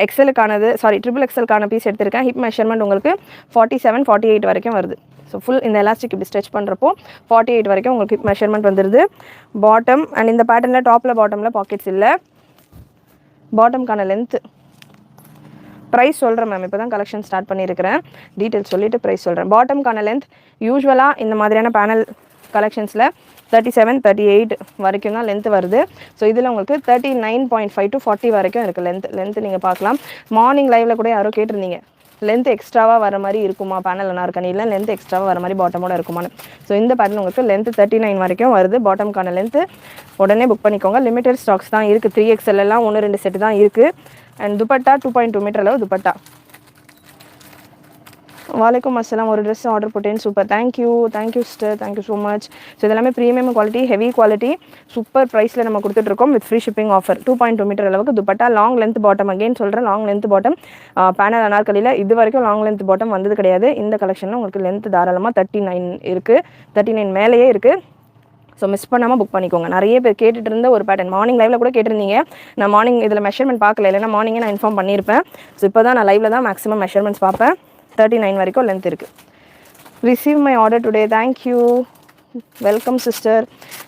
எக்ஸலுக்கானது, சாரி ட்ரிபிள் எக்ஸலுக்கான பீஸ் எடுத்திருக்கேன். ஹிப் மெஷர்மெண்ட் உங்களுக்கு 47, 48 வரைக்கும் வருது. ஸோ ஃபுல் இந்த எலாஸ்டிக் இப்படி ஸ்ட்ரெச் பண்ணுறப்போ 48 வரைக்கும் உங்களுக்கு ஹிப் மெஷர்மெண்ட் வந்துடுது. பாட்டம் அண்ட் இந்த பேட்டர்னில் டாப்பில் பாட்டமில் பாக்கெட்ஸ் இல்லை. பாட்டம்கான லென்த்து ப்ரைஸ் சொல்கிறேன் மேம், இப்போ தான் கலெக்ஷன் ஸ்டார்ட் பண்ணியிருக்கிறேன். டீட்டெயில்ஸ் சொல்லிவிட்டு ப்ரைஸ் சொல்கிறேன். பாட்டம்கான லென்த் யூஸ்வலாக இந்த மாதிரியான பேனல் கலெக்ஷன்ஸில் 37, 38 வரைக்கும் தான் லென்த் வருது. ஸோ இதில் உங்களுக்கு 39.5 to 40 வரைக்கும் இருக்குது லென்த்து நீங்கள் பார்க்கலாம். மார்னிங் லைவில் கூட யாரோ கேட்டிருந்தீங்க லென்த் எக்ஸ்ட்ராவாக வர மாதிரி இருக்குமா பேனல் அனார்கலியில், லென்த் எக்ஸ்ட்ராவாக வர மாதிரி பாட்டமோட இருக்குமான்னு. ஸோ இந்த பேட்டர்ன் உங்களுக்கு லென்த் 39 வரைக்கும் வருது. பாட்டம்கான லென்த்து உடனே புக் பண்ணிக்கோங்க. லிமிடெட் ஸ்டாக்ஸ் தான் இருக்குது. 3XL எல்லாம் 1-2 செட்டு தான் இருக்குது. அண்ட் துப்பட்டா 2.2 மீட்டர் அளவு துப்பட்டா. வலைக்கும் அஸ்ஸலாம். ஒரு ட்ரெஸ் ஆர்டர் போட்டேன், super, thank you sister, thank you so much. So இதெல்லாமே premium quality, heavy quality, super ப்ரைஸில் நம்ம கொடுத்துட்ருக்கோம் with free shipping offer. 2.2 metre அளவுக்கு dupatta, long length bottom. Again சொல்கிறேன், லாங் லென்த் பாட்டம். பேனல் அனார்கலியில் இது வரைக்கும் லாங் லென்த் பாட்டம் வந்தது கிடையாது. இந்த கலெக்ஷனில் உங்களுக்கு லென்த் தாராளமாக 39 இருக்குது, 39 மேலேயே இருக்குது. ஸோ மிஸ் பண்ணாமல் புக் பண்ணிக்கோங்க. நிறைய பேர் கேட்டுட்டு இருந்த ஒரு பேட்டர்ன், மார்னிங் லைவில் கூட கேட்டிருந்தீங்க. நான் மார்னிங் இதில் மெஷர்மெண்ட் பார்க்கல, இல்லைன்னா மார்னிங்கே நான் இன்ஃபார்ம் பண்ணியிருப்பேன். ஸோ இப்போ தான் நான் லைவில் தான் மேக்ஸிமம் மெஷர்மெண்ட்ஸ் பார்ப்பேன். 39 வரைக்கும் லென்த் இருக்குது. Receive my order today, thank you, welcome sister.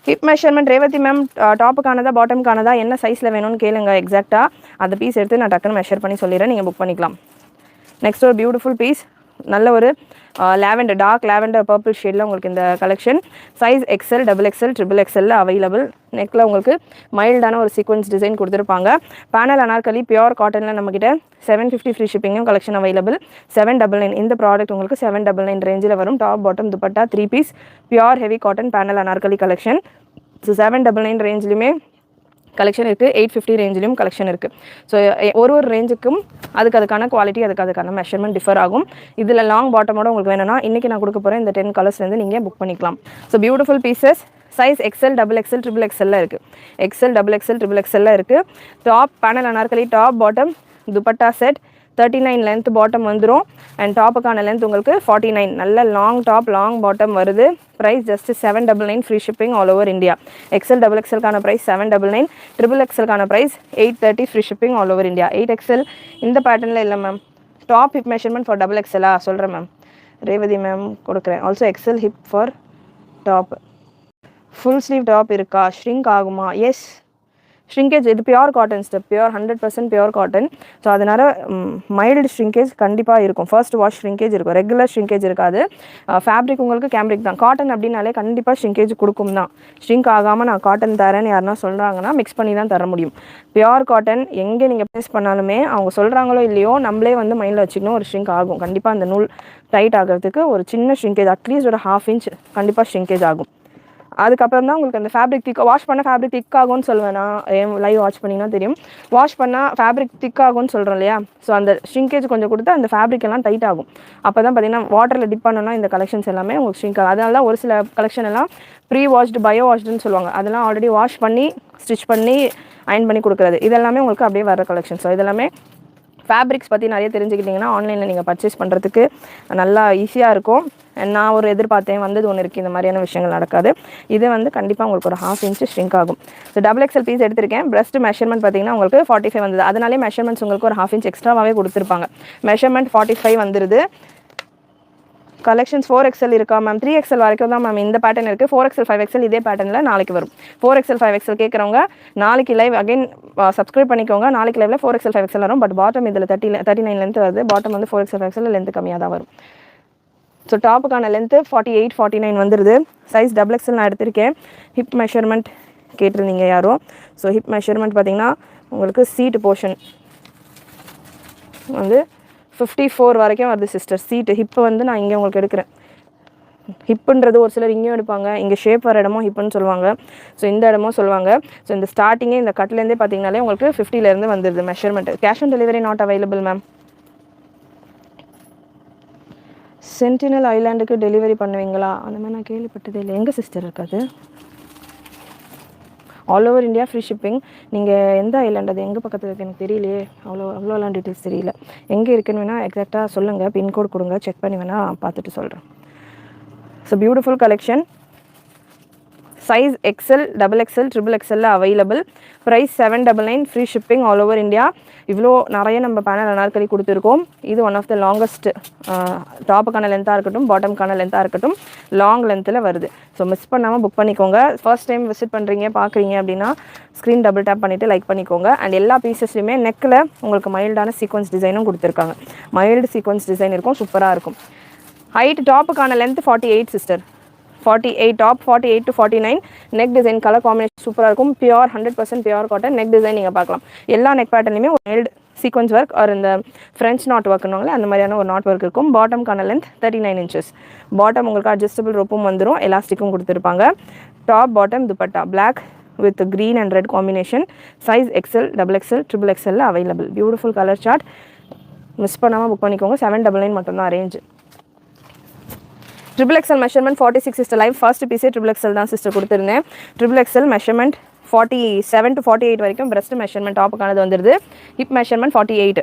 Hip measurement Revathi ma'am, டாப்புக்கானதா பாட்டம்கானதா என்ன சைஸில் வேணும்னு கேளுங்க எக்ஸாக்டாக. அந்த பீஸ் எடுத்து நான் டக்குன்னு மெஷர் பண்ணி சொல்லிடுறேன், நீங்கள் புக் பண்ணிக்கலாம். நெக்ஸ்ட் ஒரு பியூட்டிஃபுல் பீஸ், நல்ல ஒரு லாவெண்டர் டார்க் லாவெண்டர் பர்பிள் ஷேடில் உங்களுக்கு இந்த collection. Size XL, double XL, triple எக்ஸ்எல்ல அவைலபிள். நெக்கில் உங்களுக்கு மைல்டான ஒரு சீக்வன்ஸ் டிசைன் கொடுத்துருப்பாங்க. பேனல் அனார்கலி பியூர் காட்டனில் நம்மக்கிட்ட 750 ஃப்ரீ ஷிப்பிங்கும் கலெக்ஷன் அவைலபிள். 799 இந்த ப்ராடக்ட் உங்களுக்கு 799 ரேஞ்சில் வரும். Top bottom dupatta 3 piece pure heavy cotton panel anarkali collection. So 799 ரேஞ்சிலுமே கலெக்ஷன் இருக்குது, 850 ரேஞ்சிலும் கலெக்ஷன் இருக்குது. ஸோ ஒரு ரேஞ்சுக்கும் அதுக்கான குவாலிட்டி அதுக்கான மெஷர்மெண்ட் டிஃபர் ஆகும். இதில் லாங் பாட்டமோட உங்களுக்கு வேணும்னா இன்றைக்கி நான் கொடுக்க போகிறேன் இந்த 10 கலர்ஸ்லேருந்து நீங்கள் புக் பண்ணிக்கலாம். So beautiful pieces. Size XL, double XL, triple எக்ஸ்எல்ல இருக்குது. எக்ஸ்எல், டபுள் எக்ஸ்எல், ட்ரிபிள் எக்ஸ்எல்ல இருக்குது. Top panel Anarkali top bottom dupatta set 39 length bottom வந்துடும். அண்ட் டாப்புக்கான லென்த் உங்களுக்கு 49. நல்ல லாங் டாப் லாங் பாட்டம் வருது. Price just 799 free shipping all over India. XL double எக்ஸ்எல்கான ப்ரைஸ் 799, ட்ரிபிள் எக்ஸ்எல்கான price 830 free shipping all over India. 8 XL இந்த பேட்டர்னில் இல்லை ma'am. Top hip measurement for double எக்ஸ்எல்லா சொல்கிறேன் மேம். ரேவதி மேம் கொடுக்குறேன். Also XL hip for top. Full sleeve top இருக்கா? ஷ்ரிங்க் ஆகுமா? Yes, shrinkage. இது pure cotton stuff, pure 100% pure cotton. So அதனால் மைல்டு ஷ்ரிங்கேஜ் கண்டிப்பாக இருக்கும். ஃபர்ஸ்ட் வாஷ் ஷ்ரிங்கேஜ் இருக்கும், ரெகுலர் ஷ்ரிங்கேஜ் இருக்காது. ஃபேப்ரிக் உங்களுக்கு கேம்ப்ரிக் தான். காட்டன் அப்படின்னாலே கண்டிப்பாக ஷ்ரிங்கேஜ் கொடுக்கும் தான். ஷ்ரிங்க் ஆகாமல் நான் காட்டன் தரேன்னு யாருன்னா சொல்கிறாங்கன்னா மிக்ஸ் பண்ணி தான் தர முடியும். பியூர் காட்டன் எங்கே நீங்கள் ப்ளேஸ் பண்ணாலுமே அவங்க சொல்கிறாங்களோ இல்லையோ நம்மளே வந்து மைண்டில் வச்சுக்கணும், ஒரு ஷ்ரிங்க் ஆகும். கண்டிப்பாக அந்த நூல் டைட் ஆகிறதுக்கு ஒரு சின்ன ஷ்ரிங்கேஜ், அட்லீஸ்ட் ஒரு 1/2 இன்ச் கண்டிப்பாக ஷ்ரிங்கேஜ் ஆகும். அதுக்கப்புறம் தான் உங்களுக்கு அந்த ஃபேப்ரிக் திக் வாஷ் பண்ண ஃபேப்ரிக் திக் ஆகும்னு சொல்லுவேன். நான் லைவ் வாட்ச் பண்ணிங்கன்னா தெரியும். வாஷ் பண்ணால் ஃபேப்ரிக் திக் ஆகும்னு சொல்கிறோம் இல்லையா? ஸோ அந்த ஷ்ரிங்கேஜ் கொஞ்சம் கொடுத்து அந்த ஃபேப்ரிக் எல்லாம் டைட் ஆகும். அப்போ தான் பார்த்தீங்கன்னா வாட்டரில் டிப் பண்ணோன்னா இந்த கலெக்ஷன்ஸ் எல்லாமே உங்களுக்கு ஷ்ரிங்க் ஆகும். அதனால தான் ஒரு சில கலெக்ஷன் எல்லாம் ப்ரீ வாஷ்டு பயோ வாஷ்டுன்னு சொல்லுவாங்க. அதெல்லாம் ஆல்ரெடி வாஷ் பண்ணி ஸ்டிச் பண்ணி அயன் பண்ணி கொடுக்குறது. இதெல்லாமே உங்களுக்கு அப்படியே வர கலெக்ஷன். ஸோ இதெல்லாமே ஃபேப்ரிக்ஸ் பற்றி நிறைய தெரிஞ்சுக்கிட்டிங்கன்னா ஆன்லைனில் நீங்கள் பர்ச்சேஸ் பண்ணுறதுக்கு நல்லா ஈஸியாக இருக்கும். நான் ஒரு எதிர்பார்த்தேன் வந்தது ஒன்று இருக்குது, இந்த மாதிரியான விஷயங்கள் நடக்காது. இது வந்து கண்டிப்பாக உங்களுக்கு ஒரு 1/2 இன்ச் ஷ்ரிங்க் ஆகும். ஸோ டபுள் எக்ஸ்எல் பீஸ் எடுத்திருக்கேன். பிரஸ்ட் மெஷர்மெண்ட் பார்த்தீங்கன்னா உங்களுக்கு 45 வந்தது. அதனாலே மெஷர்மெண்ட்ஸ் உங்களுக்கு ஒரு 1/2 இன்ச் எக்ஸ்ட்ராவாகவே கொடுத்துருப்பாங்க. மெஷர்மெண்ட் 45 வந்துடுது. கலெக்ஷன்ஸ் 4XL இருக்கா மேம்? 3XL வரைக்கும் தான் மேம் இந்த பேட்டர்ன் இருக்குது. 4XL 5XL இதே பேட்டர்னில் நாளைக்கு வரும். 4XL 5XL கேட்குறவங்க நாளைக்கு லைவ் அகைன் சப்ஸ்கிரைப் பண்ணிக்கோங்க. நாளைக்கு லைவில் 4XL 5XL வரும். பட் பாட்டம் இதில் 39 லென்த் வருது. பாட்டம் வந்து 4XL 5XL லென்த் கம்மியாக தான் வரும். ஸோ டாப்புக்கான லென்த்து 48 49 வந்துடுது. சைஸ் டபுள் எக்ஸ்எல் நான் எடுத்திருக்கேன். ஹிப் மெஷர்மெண்ட் கேட்டிருந்தீங்க யாரும். ஸோ ஹிப் மெஷர்மெண்ட் பார்த்தீங்கன்னா உங்களுக்கு சீட்டு போர்ஷன் வந்து 54 வரைக்கும் வருது சிஸ்டர். சீட்டு ஹிப்பு வந்து நான் இங்கே உங்களுக்கு எடுக்கிறேன். ஹிப்புன்றது ஒரு சிலர் இங்கேயும் எடுப்பாங்க, இங்கே ஷேப் வர இடமும் ஹிப்புன்னு சொல்லுவாங்க. ஸோ இந்த இடமும் சொல்லுவாங்க. ஸோ இந்த ஸ்டார்டிங்கே இந்த கட்லேருந்தே பார்த்தீங்கனாலே உங்களுக்கு 50லேருந்து வந்துடுது measurement. Cash on delivery not available ma'am. Sentinel ஐலாண்டுக்கு டெலிவரி பண்ணுவீங்களா? அந்த மாதிரி நான் கேள்விப்பட்டதே இல்லை. எங்கே சிஸ்டர் இருக்காது? All over India free shipping. நீங்கள் எந்த ஐலாண்ட், அது எங்கள் பக்கத்தில் இருக்குது எனக்கு தெரியலையே. அவ்வளோலாம் டீட்டெயில்ஸ் தெரியல. எங்கே இருக்குன்னு வேணால் எக்ஸாக்டாக சொல்லுங்கள், பின்கோட் கொடுங்க, செக் பண்ணி வேணால் பார்த்துட்டு சொல்கிறேன். So beautiful collection. Size XL, double XL, triple எக்ஸ்எல்ல available. Price 799 free shipping all over India. இவ்வளோ நிறைய நம்ம பேனல் அனார்கலி கொடுத்துருக்கோம். இது ஒன் ஆஃப் த லாங்கஸ்ட். டாப்புக்கான லென்த்தாக இருக்கட்டும், பாட்டம்க்கான லென்த்தாக இருக்கட்டும், லாங் லென்த்தில் வருது. ஸோ மிஸ் பண்ணாமல் புக் பண்ணிக்கோங்க. ஃபர்ஸ்ட் டைம் விசிட் பண்ணுறீங்க பார்க்குறீங்க அப்படின்னா ஸ்க்ரீன் டபுள் டேப் பண்ணிவிட்டு லைக் பண்ணிக்கோங்க. அண்ட் எல்லா பீசஸ்லையுமே நெக்கில் உங்களுக்கு மைல்டான சீக்வன்ஸ் டிசைனும் கொடுத்துருக்காங்க. மைல்டு சீக்வன்ஸ் டிசைன் இருக்கும், சூப்பராக இருக்கும். ஹைட் டாப்புக்கான length 48 sister. 48 top, 48 to 49. Neck design colour combination சூப்பராக இருக்கும். Pure 100% pure cotton neck design நீங்கள் பார்க்கலாம். எல்லா நெக் பேட்டர்லையுமே ஒரு மைல்டு சீக்வன்ஸ் ஒர்க் ஆர் இந்த ஃப்ரெஞ்ச் நாட் ஒர்க்குனாங்களே அந்த மாதிரியான ஒரு நாட் ஒர்க் இருக்கும். பாட்டம்க்கான லென்த் 39 inches. பாட்டம் உங்களுக்கு அட்ஜஸ்டபிள் ரோப்பும் வந்துடும், எலாஸ்டிக்கும் கொடுத்துருப்பாங்க. Top bottom dupatta black with green and red combination. Size XL, double XL, triple எக்ஸ்எல்ல available. Beautiful colour chart. Miss பண்ணாமல் புக் பண்ணிக்கோங்க. 799 மட்டும்தான் range. Triple XL measurement 46 sister. Live first பீஸே ட்ரிபிள் எக்ஸ்எல் தான் சிஸ்டர் கொடுத்துருந்தேன். ட்ரிபிள் எக்ஸ்எல் மெஷர்மெண்ட் 47 to 48 வரைக்கும் பிரஸ்ட் மெஷர்மெண்ட் டாப்புக்கானது வந்துடுது. Hip measurement 48.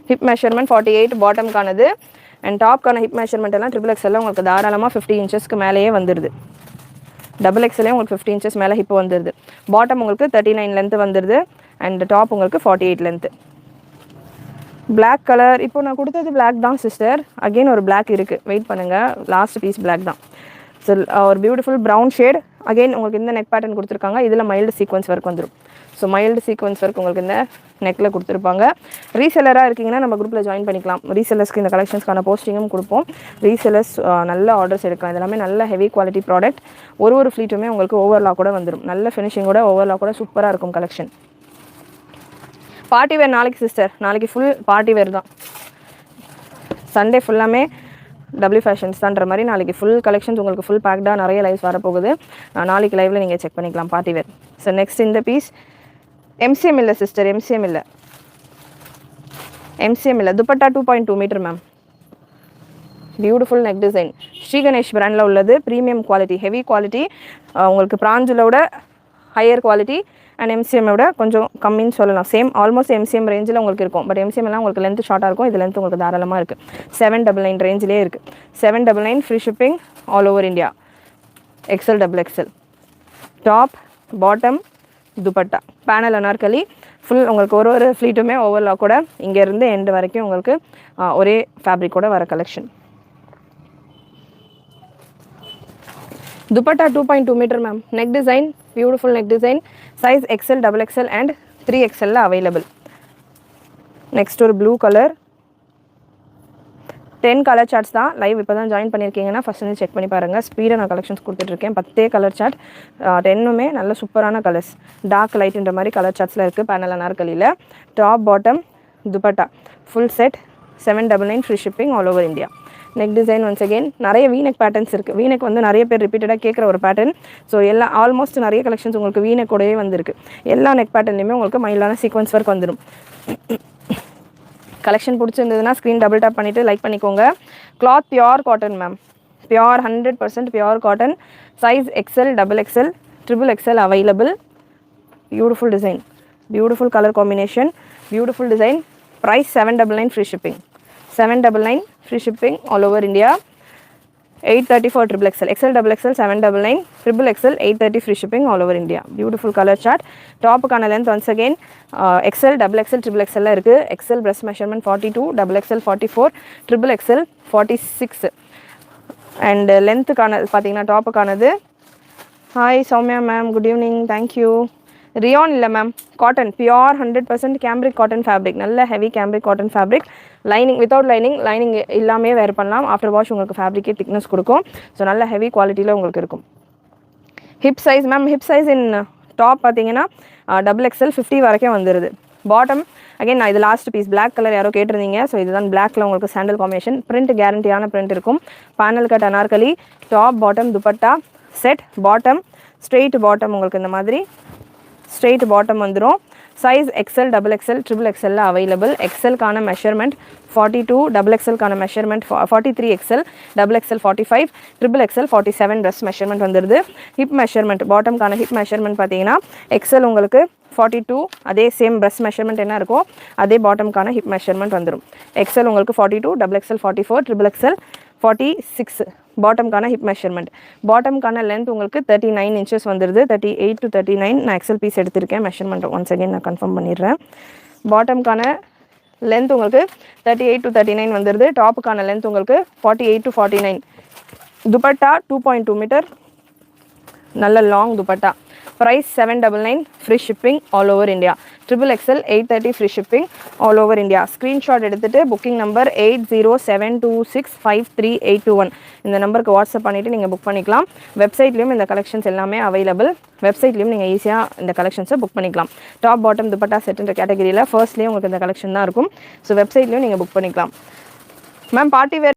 ஹிப் மெஷர்மெண்ட் 48 பாட்டம்கானது. அண்ட் டாப்க்கான ஹிப் மெஷர்மெண்ட் எல்லாம் ட்ரிபிள் எக்ஸ்எல்ல உங்களுக்கு தாராளமாக 50 inchesக்கு மேலேயே வந்துடுது. டபுள் எக்ஸ்எல்லே உங்களுக்கு 50 inches மேலே ஹிப் வந்துடுது. பாட்டம் உங்களுக்கு 39 லென்த்து வந்துடுது. அண்ட் டாப் உங்களுக்கு 48 லென்த்து. பிளாக் கலர் இப்போ நான் கொடுத்தது பிளாக் தான் சிஸ்டர். அகெயின் ஒரு பிளாக் இருக்குது, வெயிட் பண்ணுங்கள். லாஸ்ட் பீஸ் பிளாக் தான். ஸோ ஒரு பியூட்டிஃபுல் ப்ரௌன் ஷேட். அகெயின் உங்களுக்கு இந்த நெக் பேட்டர்ன் கொடுத்துருக்காங்க. இதில் மைல்டு சீக்வன்ஸ் ஒர்க் வந்துடும். ஸோ மைல்டு சீக்வன்ஸ் ஒர்க் உங்களுக்கு இந்த நெக்கில் கொடுத்துருப்பாங்க. ரீசெல்லராக இருக்கீங்கன்னா நம்ம குரூப்பில் ஜாயின் பண்ணிக்கலாம். ரீசெல்லர்ஸ்க்கு இந்த கலெக்ஷன்ஸ்க்கான போஸ்டிங்கும் கொடுப்போம். ரீசெல்லர்ஸ் நல்ல ஆர்டர்ஸ் எடுக்கலாம். இதெல்லாமே நல்ல ஹெவி குவாலிட்டி ப்ராடக்ட். ஒரு ஃப்ளீட்டுமே உங்களுக்கு ஓவர்லாக் கூட வந்துடும். நல்ல ஃபினிஷிங்கோட ஓவர்லாக் கூட சூப்பராக இருக்கும் கலெக்ஷன். பார்ட்டி வேர் நாளைக்கு சிஸ்டர், நாளைக்கு ஃபுல் பார்ட்டி வேர் தான். சண்டே ஃபுல்லாமே டபிள்யூ ஃபேஷன்ஸ் தான்ற மாதிரி நாளைக்கு ஃபுல் கலெக்ஷன்ஸ் உங்களுக்கு ஃபுல் பேக்டாக நிறைய லைவ்ஸ் வரப்போகுது. நாளைக்கு லைவில் நீங்கள் செக் பண்ணிக்கலாம் பார்ட்டி வேர். ஸோ நெக்ஸ்ட் இந்த பீஸ் எம்சிஎம் இல்லை சிஸ்டர், எம்சிஎம் இல்லை dupatta 2.2 metre ma'am. Beautiful neck design. Shri Ganesh பிராண்டில் உள்ளது. Premium quality, heavy quality. உங்களுக்கு பிராஞ்சிலோட ஹையர் குவாலிட்டி அண்ட் எம்சிஎம்மோட கொஞ்சம் கம்மின்னு சொல்லலாம். சேம் ஆல்மோஸ்ட் எம்சிஎம் ரேஞ்சில் உங்களுக்கு இருக்கும். பட் எம்சிஎம்லாம் உங்களுக்கு லென்த் ஷார்ட்டாக இருக்கும். இது லென்த் உங்களுக்கு தாராளமாக இருக்குது. 799 ரேஞ்சிலே இருக்குது. 799 free shipping all over India. XL XXL. Top bottom dupatta panel Anarkali full உங்களுக்கு ஒரு ஃப்ளீட்டுமே ஓவர்லாக் கூட இங்கேருந்து எண்டு வரைக்கும் உங்களுக்கு ஒரே ஃபேப்ரிக்கோட வர collection. Dupatta 2.2 metre ma'am. Neck design beautiful neck design. Size XL XXL and 3XL available. Next ஒரு ப்ளூ கலர். 10 கலர் சார்ட்ஸ் தான். லைவ் இப்போ தான் ஜாயின் பண்ணியிருக்கீங்கன்னா ஃபஸ்ட் வந்து செக் பண்ணி பாருங்கள். ஸ்பீடாக நான் கலெக்ஷன்ஸ் கொடுத்துட்ருக்கேன். 10 கலர் சார்ட். 10மே நல்ல சூப்பரான கலர்ஸ். டார்க் லைட்டுன்ற மாதிரி கலர் சார்ட்ஸில் இருக்குது பேனல் அனார்கலியில். Top bottom dupatta full set 799 free shipping all over India. Neck design once again நிறைய வீனெக் பேட்டர்ன்ஸ் இருக்குது. வீனெக் வந்து நிறைய பேர் ரிப்பீட்டடாக கேட்குற ஒரு பேட்டர்ன். ஸோ எல்லா ஆல்மோஸ்ட் நிறைய கலெக்ஷன்ஸ் உங்களுக்கு வீனெக்கோடையே வந்திருக்கு. எல்லா நெக் பேட்டர்லையுமே உங்களுக்கு மைல்டான சீக்வன்ஸ் ஒர்க் வந்துடும். கலெக்ஷன் பிடிச்சிருந்ததுன்னா ஸ்க்ரீன் டபுள் டேப் பண்ணிவிட்டு லைக் பண்ணிக்கோங்க. Cloth pure cotton ma'am. Pure 100% pure cotton. Size XL XXL XXL available. Beautiful design, beautiful colour combination, beautiful design. Price 799 free shipping. 799 free shipping all over India. 830 for XXL. XL XXL 799, XXL 830 free shipping all over India. Beautiful color chart. Top கான length once again XL XXL XXL இருக்கு. XL breast measurement 42, XXL 44, XXL 46. and length கான பாத்தீங்கன்னா டாப் கானது. Hi Soumya ma'am, good evening, thank you. Rayon இல்லை ma'am, cotton pure 100% cambric cotton fabric. நல்ல heavy cambric cotton fabric. Lining without lining இல்லாமே வேர் பண்ணலாம். ஆஃப்டர் வாஷ் உங்களுக்கு ஃபேப்ரிக்கே திக்னஸ் கொடுக்கும். ஸோ நல்ல ஹெவி குவாலிட்டியில் உங்களுக்கு இருக்கும். Hip size ma'am, hip size in top பார்த்தீங்கன்னா XXL 50 வரைக்கும் வந்துடுது. பாட்டம் அகைன் நான் இது லாஸ்ட் பீஸ் பிளாக் கலர் யாரோ கேட்டிருந்தீங்க. ஸோ இதுதான் பிளாக்ல உங்களுக்கு சாண்டல் காம்பினேஷன். பிரிண்ட் கேரண்டியான பிரிண்ட் இருக்கும். Panel cut Anarkali. Top bottom dupatta set. Bottom straight bottom உங்களுக்கு இந்த மாதிரி ஸ்ட்ரெயிட் பாட்டம் வந்துடும். Size XL XXL XXL available. XL-கான மெஷர்மெண்ட் 42, XXL-கான measurement 43, XL XXL 45, XXL 47 dress measurement வந்துடுது. ஹிப் மெஷர்மெண்ட் பாட்டம்கான ஹிப் மெஷர்மெண்ட் பார்த்தீங்கன்னா XL உங்களுக்கு 42, அதே சேம் ப்ரெஸ் மெஷர்மெண்ட் என்ன இருக்கோ அதே பாட்டம்கான ஹிப் மெஷர்மெண்ட் வந்துடும். XL உங்களுக்கு 42, XXL 44, XXL 46 பாட்டம்கான ஹிப் மெஷர்மெண்ட். பாட்டம்கான லென்த் உங்களுக்கு 39 inches வந்துடுது. 38 to 39 நான் எக்ஸல் பீஸ் எடுத்திருக்கேன். மெஷர்மெண்ட் ஒன்ஸ் அகெயின் நான் கன்ஃபார்ம் பண்ணிடுறேன். பாட்டம்கான லென்த் உங்களுக்கு 38 to 39 வந்துடுது. டாப்புக்கான லென்த் உங்களுக்கு 48 to 49. துப்பட்டா 2.2 மீட்டர் நல்ல long dupatta. Price 799 free shipping all over India. XXL 830 free shipping all over India. Screenshot எடுத்துகிட்டு புக்கிங் நம்பர் 8072653821 இந்த நம்பருக்கு வாட்ஸ்அப் பண்ணிவிட்டு நீங்கள் புக் பண்ணிக்கலாம். வெப்சைட்லேயும் இந்த கலெக்ஷன்ஸ் எல்லாமே அவைலபிள். வெப்சைட்லேயும் நீங்கள் ஈஸியாக இந்த கலெக்ஷன்ஸை புக் பண்ணிக்கலாம். டாப் பாட்டம் துப்பட்டா செட்டுன்ற கேட்டகரியில் ஃபர்ஸ்ட்லேயும் உங்களுக்கு இந்த கலெக்ஷன் தான் இருக்கும். ஸோ வெப்சைட்லேயும் நீங்கள் புக் பண்ணிக்கலாம். Ma'am party wear